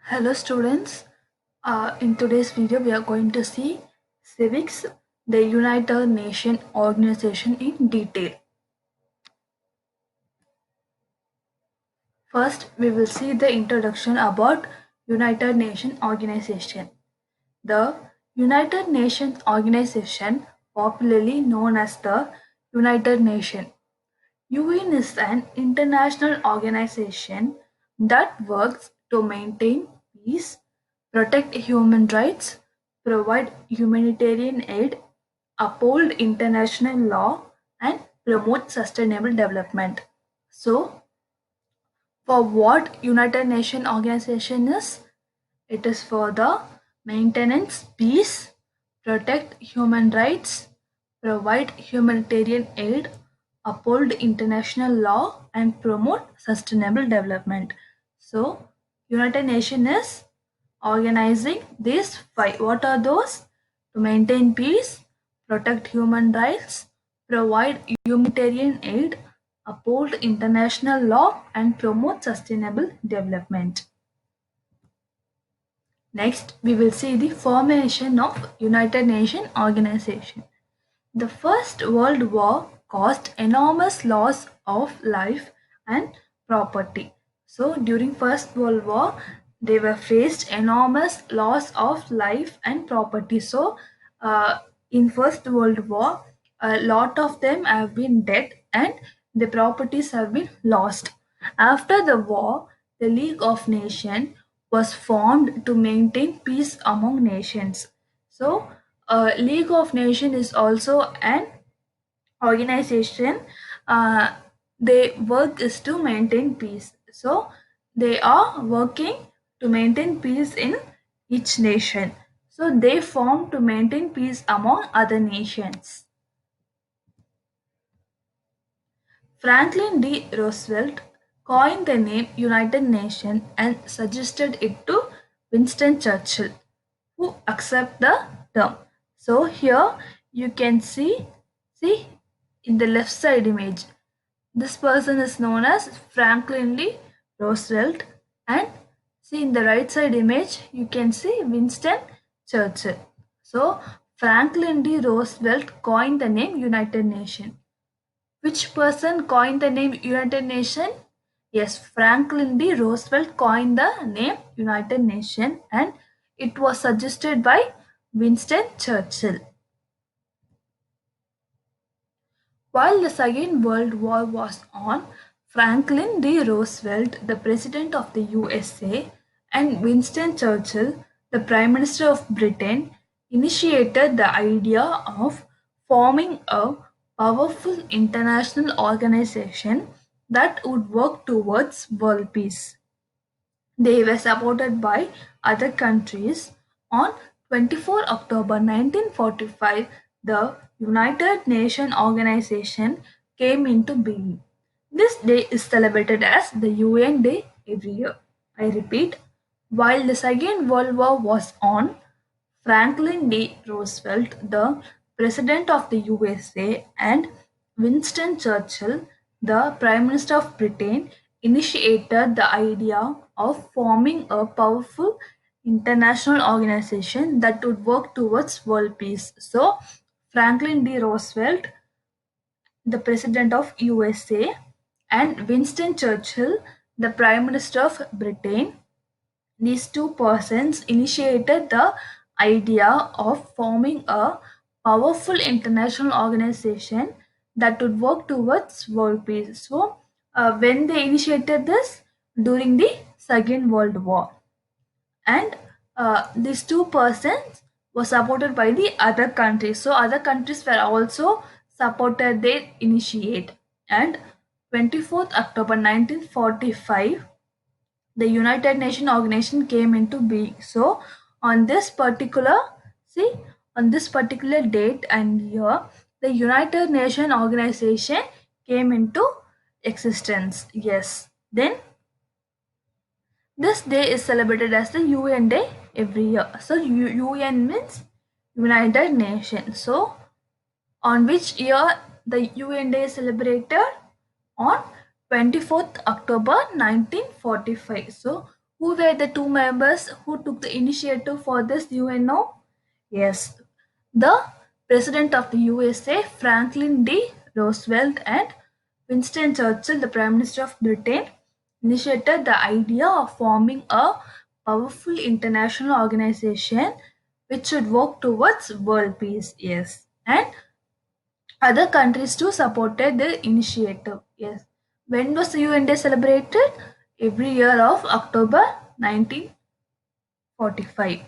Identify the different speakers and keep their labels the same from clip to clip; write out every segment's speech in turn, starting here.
Speaker 1: Hello students, in today's video we are going to see civics, the United Nations organization in detail. First we will see the introduction about United Nations organization. The United Nations organization, popularly known as the United Nations. UN is an international organization that works to maintain peace, protect human rights, provide humanitarian aid, uphold international law, and promote sustainable development. So, for what United Nations organization is? It is for the maintenance peace, protect human rights, provide humanitarian aid, uphold international law, and promote sustainable development. So, United Nations is organizing these five. What are those? To maintain peace, protect human rights, provide humanitarian aid, uphold international law, and promote sustainable development. Next, we will see the formation of United Nations organization. The First World War caused enormous loss of life and property. So during First World War, they were faced enormous loss of life and property. So uh, in First World War, a lot of them have been dead and the properties have been lost. After the war, the League of Nations was formed to maintain peace among nations. So, League of Nations is also an organization. Uh, their work is to maintain peace. So, they are working to maintain peace in each nation. So, they form to maintain peace among other nations. Franklin D. Roosevelt coined the name United Nations and suggested it to Winston Churchill, who accept the term. So here you can see in the left side image, this person is known as Franklin D. Roosevelt, and see in the right side image you can see Winston Churchill. So Franklin D. Roosevelt coined the name United Nations. Which person coined the name United Nations? Yes, Franklin D. Roosevelt coined the name United Nations and it was suggested by Winston Churchill. While the Second World War was on, Franklin D. Roosevelt, the President of the USA, and Winston Churchill, the Prime Minister of Britain, initiated the idea of forming a powerful international organization that would work towards world peace. They were supported by other countries. On 24 October 1945, the United Nations organization came into being. This day is celebrated as the UN Day every year. I repeat, while the Second World War was on, Franklin D. Roosevelt, the President of the USA, and Winston Churchill, the Prime Minister of Britain, initiated the idea of forming a powerful international organization that would work towards world peace. So, Franklin D. Roosevelt, the President of USA, and Winston Churchill, the Prime Minister of Britain, these two persons initiated the idea of forming a powerful international organization that would work towards world peace. So, when they initiated this during the Second World War, and these two persons were supported by the other countries. So, other countries were also supported they initiate. And 24th October 1945 the United Nations organization came into being. So on this particular see on this particular date and year, the United Nations organization came into existence. Yes. Then this day is celebrated as the UN Day every year. So UN means United Nations. So on which year the UN Day is celebrated? On 24th October 1945. So, Who were the two members who took the initiative for this UNO? Yes, the President of the USA, Franklin D. Roosevelt, and Winston Churchill, the Prime Minister of Britain, initiated the idea of forming a powerful international organization which should work towards world peace. Yes, and other countries too supported the initiative. Yes. When was the UN Day celebrated? Every year of October 1945.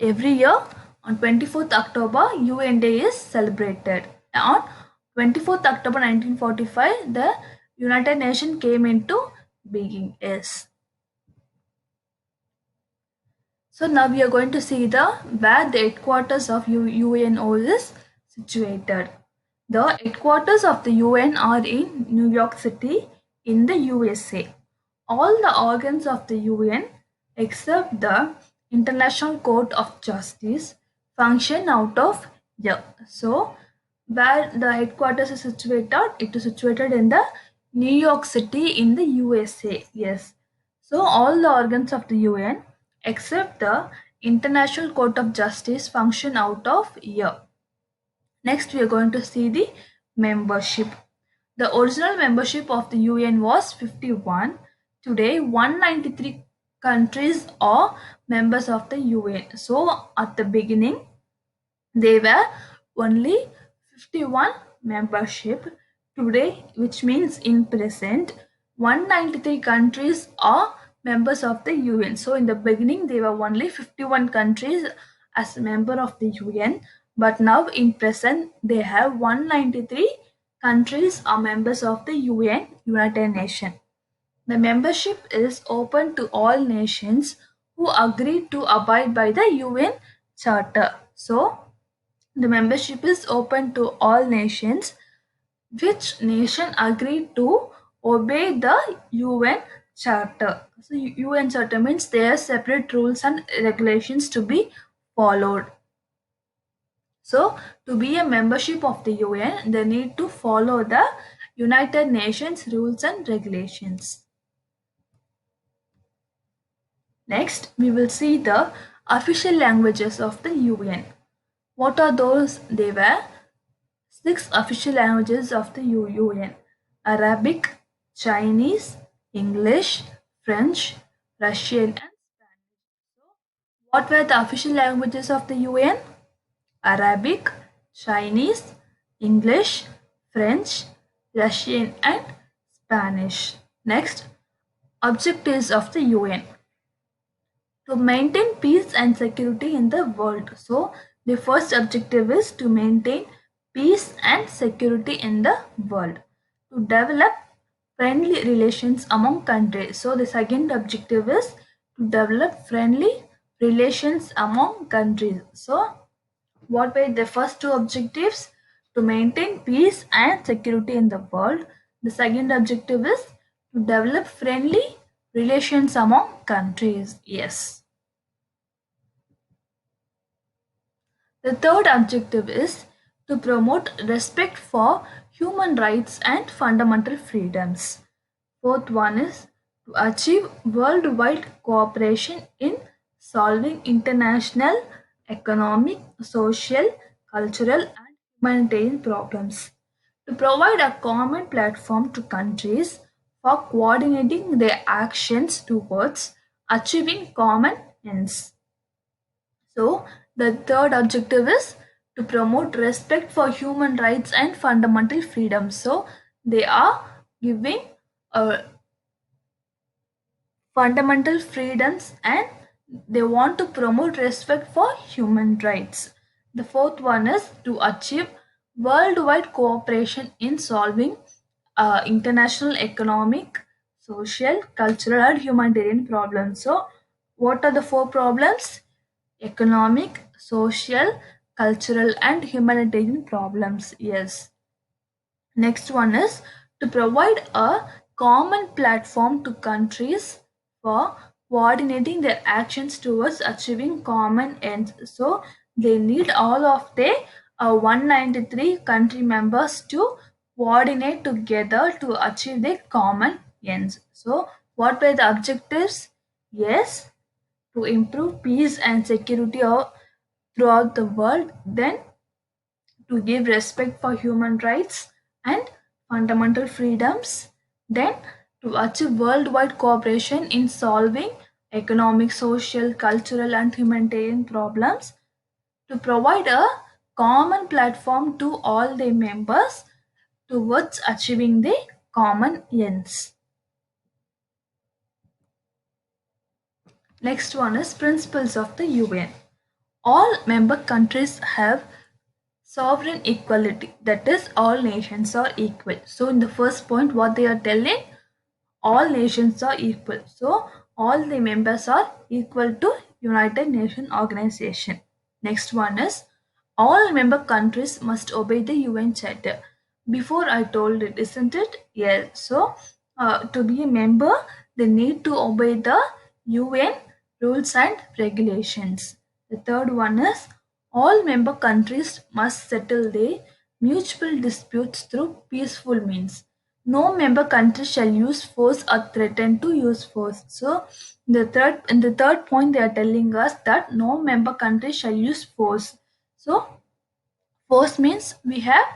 Speaker 1: Every year on 24th October, UN Day is celebrated. On 24th October 1945, the United Nations came into being. Yes. So now we are going to see the where the headquarters of UNO is situated. The headquarters of the UN are in New York City in the USA. All the organs of the UN except the International Court of Justice function out of here. So where the headquarters is situated, it is situated in the New York City in the USA. Yes. So all the organs of the UN except the International Court of Justice function out of here. Next, we are going to see the membership. The original membership of the UN was 51. Today, 193 countries are members of the UN. So, at the beginning, they were only 51 membership. Today, which means in present, 193 countries are members of the UN. So in the beginning, there were only 51 countries as a member of the UN, but now in present, they have 193 countries are members of the UN, United Nations. The membership is open to all nations who agree to abide by the UN Charter. So, the membership is open to all nations which nation agreed to obey the UN Charter. So UN Charter means there are separate rules and regulations to be followed. So to be a membership of the UN, they need to follow the United Nations rules and regulations. Next, we will see the official languages of the UN. What are those? They were 6 official languages of the UN: Arabic, Chinese, English, French, Russian, and Spanish. So, what were the official languages of the UN? Arabic, Chinese, English, French, Russian, and Spanish. Next, objectives of the UN: to maintain peace and security in the world. So, the first objective is to maintain peace and security in the world. To develop friendly relations among countries. So, the second objective is to develop friendly relations among countries. So, what were the first two objectives? To maintain peace and security in the world. The second objective is to develop friendly relations among countries. Yes. The third objective is to promote respect for human rights and fundamental freedoms. Fourth one is to achieve worldwide cooperation in solving international economic, social, cultural, and humanitarian problems. To provide a common platform to countries for coordinating their actions towards achieving common ends. So, the third objective is to promote respect for human rights and fundamental freedoms. So, they are giving fundamental freedoms and they want to promote respect for human rights. The fourth one is to achieve worldwide cooperation in solving international economic, social, cultural, and humanitarian problems. So, what are the four problems? Economic, social, cultural, and humanitarian problems. Yes. Next one is to provide a common platform to countries for coordinating their actions towards achieving common ends. So they need all of the 193 country members to coordinate together to achieve their common ends. So, what were the objectives? Yes, to improve peace and security throughout the world, then to give respect for human rights and fundamental freedoms, then to achieve worldwide cooperation in solving economic, social, cultural, and humanitarian problems, to provide a common platform to all the members towards achieving the common ends. Next one is principles of the UN. All member countries have sovereign equality, that is, all nations are equal. So, in the first point, what they are telling, all nations are equal. So, all the members are equal to United Nations Organization. Next one is all member countries must obey the UN Charter. Before I told it, isn't it? Yes. So, to be a member, they need to obey the UN rules and regulations. The third one is all member countries must settle their mutual disputes through peaceful means. No member country shall use force or threaten to use force. So, in the third point, they are telling us that no member country shall use force. So, force means we have,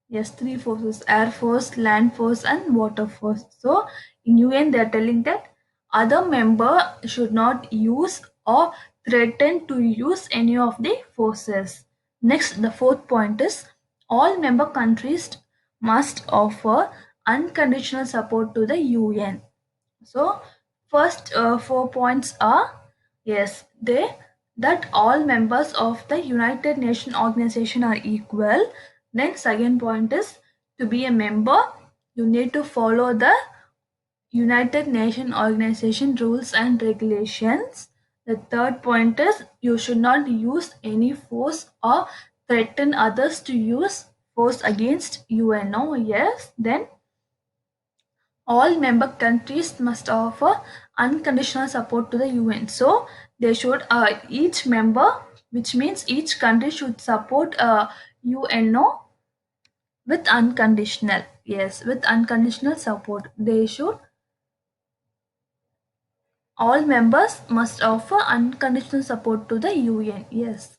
Speaker 1: yes, three forces: air force, land force, and water force. So, in UN, they are telling that other member should not use or threaten to use any of the forces. Next, the fourth point is all member countries must offer unconditional support to the UN. So, first 4 points are, yes, they that all members of the United Nations organization are equal. Then second point is to be a member, you need to follow the United Nations organization rules and regulations. The third point is you should not use any force or threaten others to use force against UNO. Yes, then all member countries must offer unconditional support to the UN. So they should each member, which means each country should support UNO with unconditional. Yes, with unconditional support. They should all members must offer unconditional support to the UN. Yes.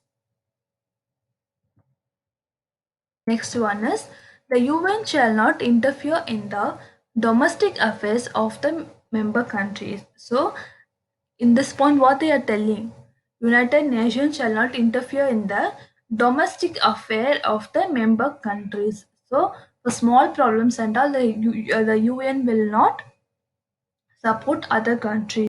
Speaker 1: Next one is the UN shall not interfere in the domestic affairs of the member countries. So in this point, what they are telling, United Nations shall not interfere in the domestic affair of the member countries. So for small problems and all, the UN will not support other countries.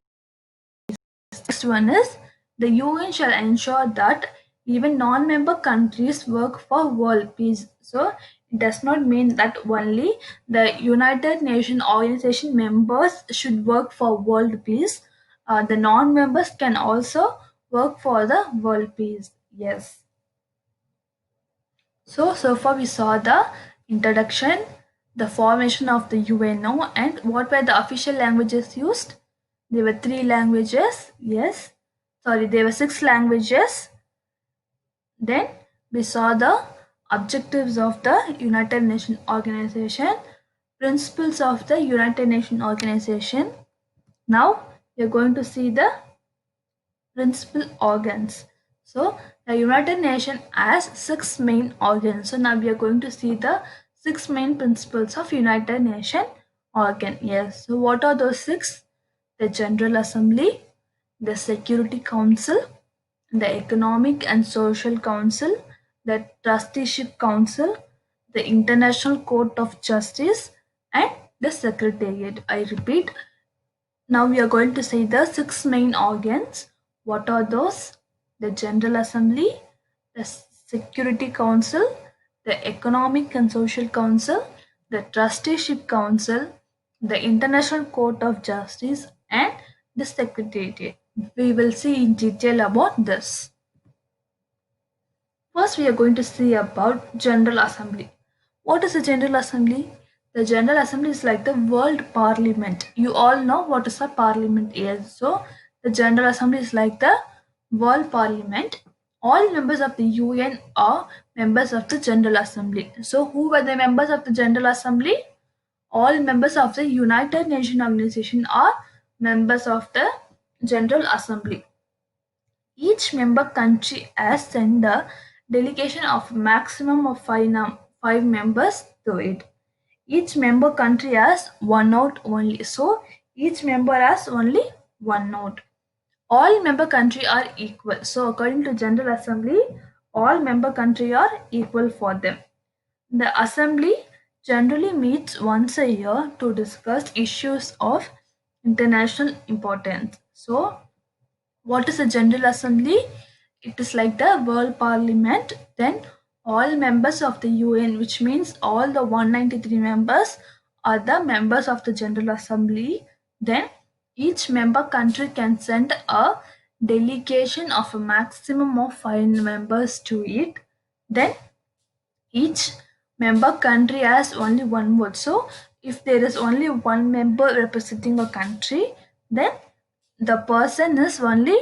Speaker 1: Next one is the UN shall ensure that even non-member countries work for world peace. So it does not mean that only the United Nations organization members should work for world peace. The non-members can also work for the world peace. Yes. So far we saw the introduction, the formation of the UNO, and what were the official languages used. There were three languages. Yes. Sorry, there were six languages. Then we saw the objectives of the United Nations Organization, principles of the United Nations Organization. Now we are going to see the principal organs. So the United Nations has six main organs. So now we are going to see the six main principles of United Nations organ. Yes. So what are those six? The General Assembly, the Security Council, the Economic and Social Council, the Trusteeship Council, the International Court of Justice, and the Secretariat. I repeat, now we are going to say the six main organs. What are those? The General Assembly, the Security Council, the Economic and Social Council, the Trusteeship Council, the International Court of Justice, and the Secretariat. We will see in detail about this. First, we are going to see about General Assembly. What is the General Assembly? The General Assembly is like the World Parliament. You all know what is a parliament is. So, the General Assembly is like the World Parliament. All members of the UN are members of the General Assembly. So, who were the members of the General Assembly? All members of the United Nations organization are members of the General Assembly. Each member country has sent a delegation of maximum of five members to it. Each member country has one note only. So each member has only one note. All member country are equal. So according to General Assembly, all member country are equal for them. The Assembly generally meets once a year to discuss issues of international importance. So what is a General Assembly? It is like the World Parliament. Then all members of the UN, which means all the 193 members, are the members of the General Assembly. Then each member country can send a delegation of a maximum of 5 members to it. Then each member country has only one vote. So if there is only one member representing a country, then the person is only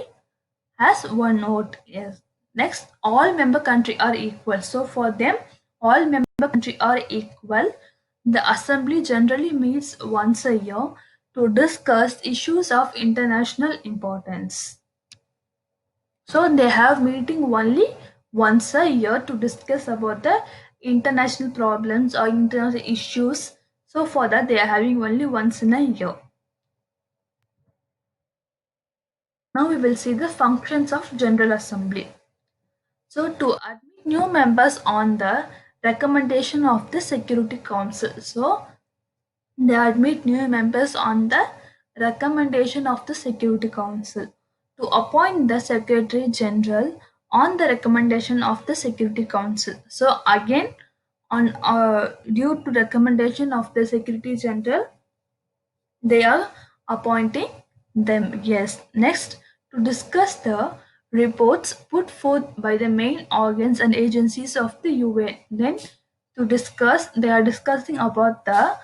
Speaker 1: has one vote. Yes. Next, all member country are equal. So for them, all member country are equal. The assembly generally meets once a year to discuss issues of international importance. So they have meeting only once a year to discuss about the international problems or international issues. So for that they are having only once in a year. Now we will see the functions of General Assembly. So to admit new members on the recommendation of the Security Council. So they admit new members on the recommendation of the Security Council. To appoint the Secretary General on the recommendation of the Security Council. So again, on due to recommendation of the Secretary General, they are appointing them. Yes. Next, to discuss the reports put forth by the main organs and agencies of the UN. Then, to discuss, they are discussing about the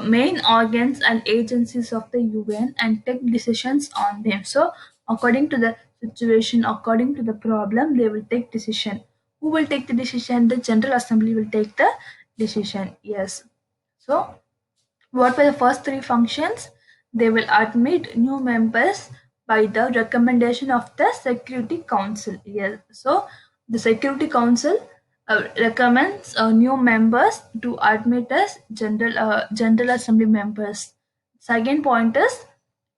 Speaker 1: main organs and agencies of the UN and take decisions on them. So, according to the situation, according to the problem, they will take decision. Who will take the decision? The General Assembly will take the decision. Yes. So, what were the first three functions? They will admit new members by the recommendation of the Security Council. Yes. So the Security Council recommends new members to admit as General Assembly members. Second point is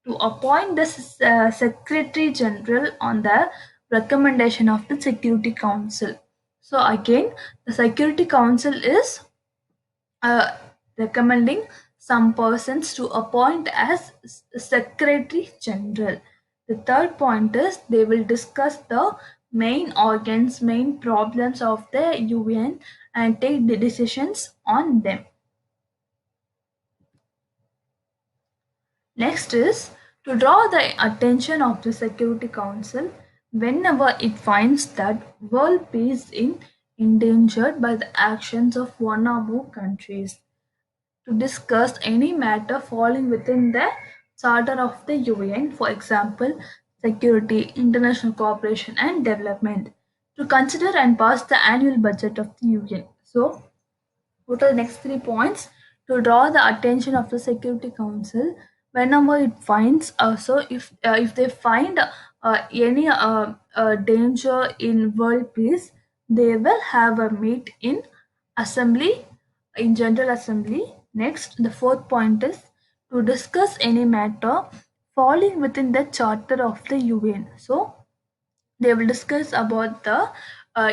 Speaker 1: to appoint the Secretary General on the recommendation of the Security Council. So again, the Security Council is uh, recommending some persons to appoint as Secretary General. The third point is they will discuss the main organs, main problems of the UN and take the decisions on them. Next is to draw the attention of the Security Council whenever it finds that world peace is endangered by the actions of one or more countries, to discuss any matter falling within the Charter of the UN, for example, security, international cooperation, and development, to consider and pass the annual budget of the UN. So, what are the next 3 points? To draw the attention of the Security Council whenever it finds, if they find any danger in world peace, they will have a meet in assembly, in General Assembly. Next, the fourth point is to discuss any matter falling within the Charter of the UN. So they will discuss about the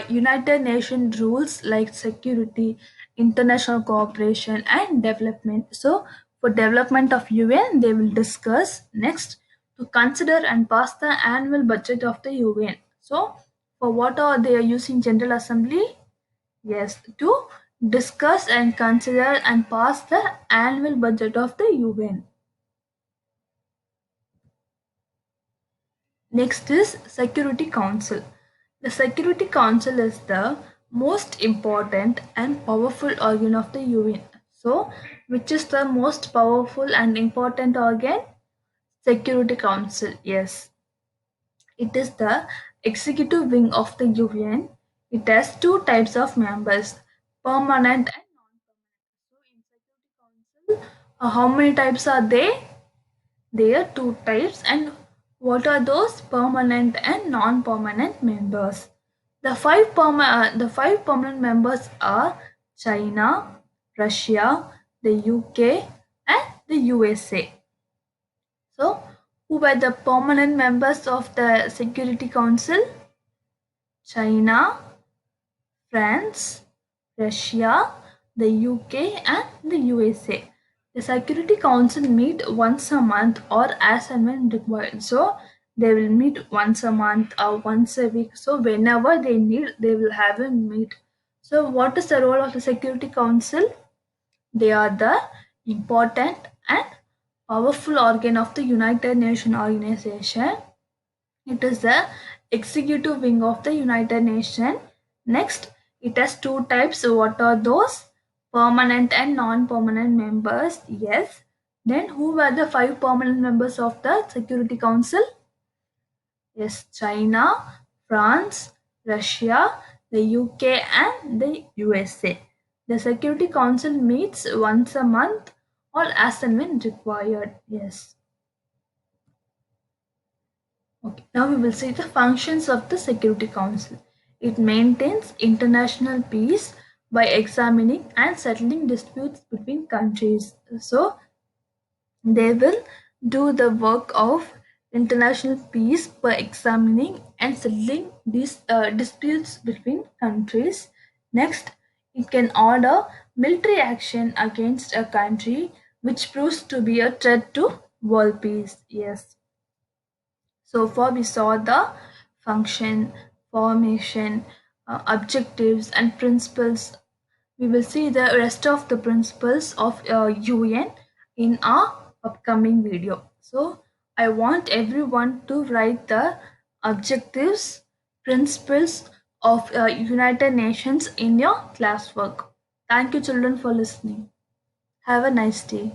Speaker 1: United Nations rules like security, international cooperation, and development. So for development of UN, they will discuss. Next, to consider and pass the annual budget of the UN. So for what are they using General Assembly? Yes, to discuss and consider and pass the annual budget of the UN. Next is Security Council. The Security Council is the most important and powerful organ of the UN. So, which is the most powerful and important organ? Security Council. Yes. It is the executive wing of the UN. It has two types of members, permanent and non-permanent. So in Security How many types are they? There are two types, and what are those permanent and non-permanent members? The five permanent members are China, Russia, the UK, and the USA. So, who were the permanent members of the Security Council? China, France, Russia, the UK, and the USA. The Security Council meet once a month or as and when required. So they will meet once a month or once a week. So whenever they need, they will have a meet. So what is the role of the Security Council? They are the important and powerful organ of the United Nations organization. It is the executive wing of the United Nations. Next, it has two types. What are those? Permanent and non-permanent members. Yes. Then who were the five permanent members of the Security Council? Yes, China, France, Russia, the UK, and the USA. The Security Council meets once a month or as and when required. Yes. Okay, now we will see the functions of the Security Council. It maintains international peace by examining and settling disputes between countries. So, they will do the work of international peace by examining and settling these disputes between countries. Next, it can order military action against a country which proves to be a threat to world peace. Yes. So far, we saw the function, formation, objectives, and principles. We will see the rest of the principles of UN in our upcoming video. So, I want everyone to write the objectives, principles of United Nations in your classwork. Thank you, children, for listening. Have a nice day.